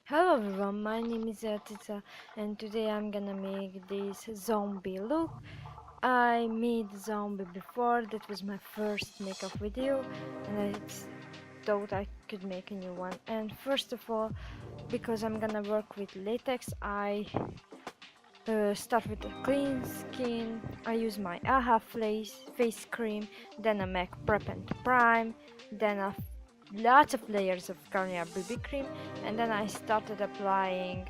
Hello everyone, my name is AyaCica and today I'm gonna make this zombie look. I made zombie before, that was my first makeup video and I thought I could make a new one. And first of all, because I'm gonna work with latex, I start with a clean skin. I use my AHA face cream, then I make prep and prime, then a lots of layers of Garnier BB cream, and then I started applying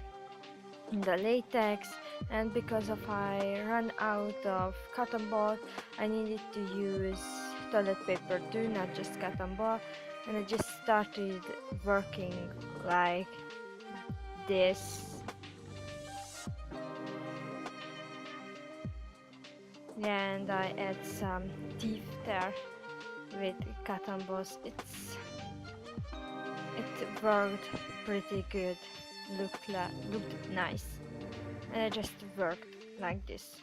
the latex. And because of I ran out of cotton ball, I needed to use toilet paper too, not just cotton ball, and I just started working like this. And I add some teeth there with cotton balls. It worked pretty good, looked nice, and I just worked like this.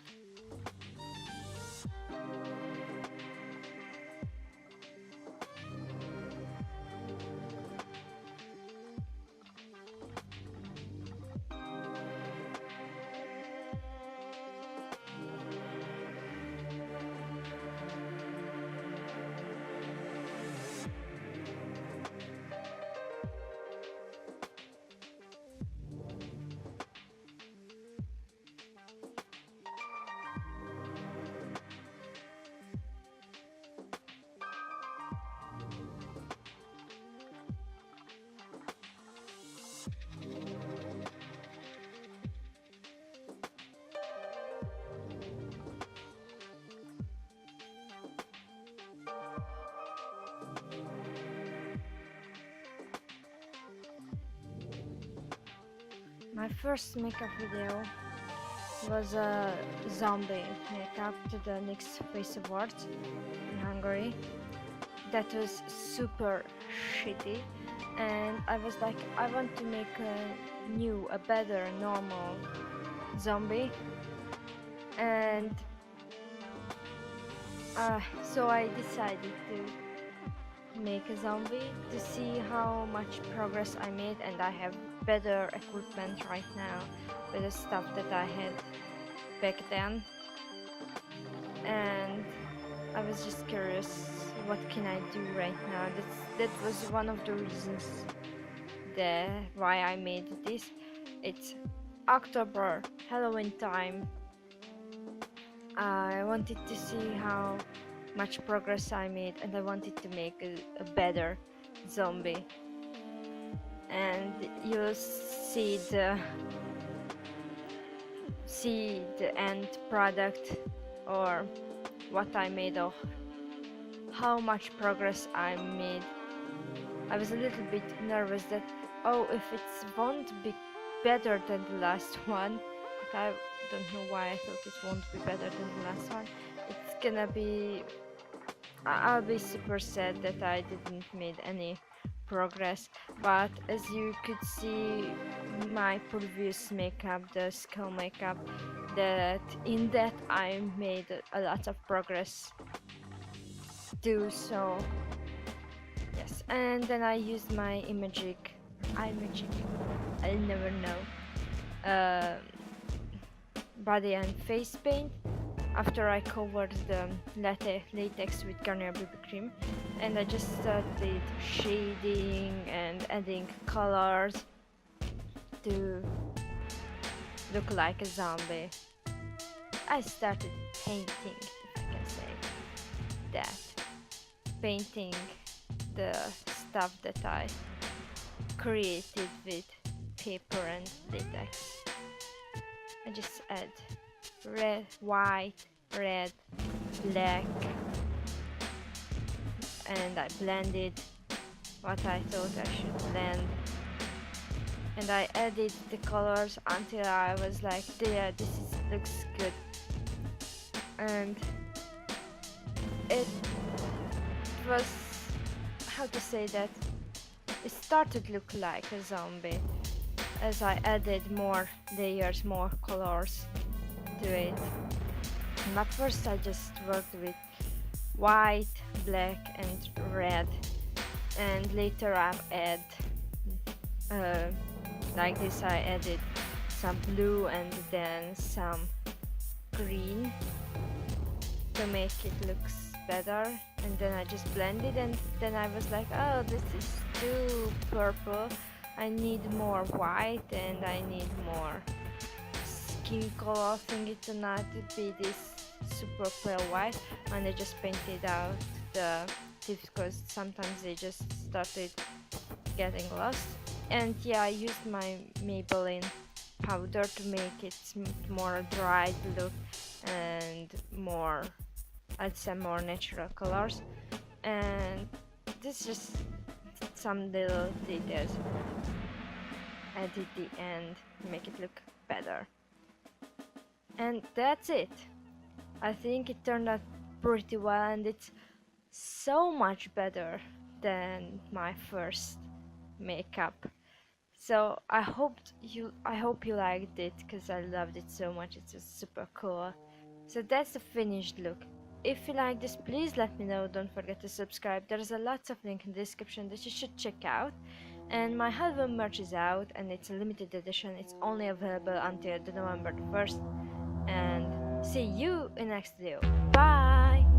My first makeup video was a zombie makeup to the next Face Awards in Hungary. That was super shitty, and I was like, I want to make a better, normal zombie, and so I decided to make a zombie to see how much progress I made, and I have better equipment right now with the stuff that I had back then. And I was just curious, what can I do right now? That was one of the reasons why I made this. It's October, Halloween time. I wanted to see how much progress I made, and I wanted to make a better zombie. And you'll see the end product, or what I made of how much progress I made. I was a little bit nervous that, oh, if it won't be better than the last one, but I don't know why I thought it won't be better than the last one. It's gonna be, I'll be super sad that I didn't made any progress. But as you could see, my previous makeup, the skull makeup, that in that I made a lot of progress too. So yes, and then I used my iMagic, I'll never know, uh, body and face paint after I covered the latex with Garnier BB cream, and I just started shading and adding colors to look like a zombie. I started painting, if I can say that, painting the stuff that I created with paper and latex. I just add red, white, red, black, and I blended what I thought I should blend, and I added the colors until I was like, yeah, looks good. And it was, how to say that, it started to look like a zombie as I added more layers, more colors to it. At first I just worked with white, black and red, and later I've add like this. I added some blue and then some green to make it looks better, and then I just blended, and then I was like, oh, this is too purple, I need more white and I need more skin color thingy to not be this super pale white, and I just painted out the tips because sometimes they just started getting lost. And yeah, I used my Maybelline powder to make it more dried look and more, I'd say, more natural colors. And this is just some little details at the end to make it look better. And that's it. I think it turned out pretty well, and it's so much better than my first makeup. So I hope you liked it, because I loved it so much. It's just super cool. So that's the finished look. If you like this, please let me know. Don't forget to subscribe. There's a lots of link in the description that you should check out. And my Halloween merch is out, and it's a limited edition. It's only available until the November 1st. And see you in the next video. Bye!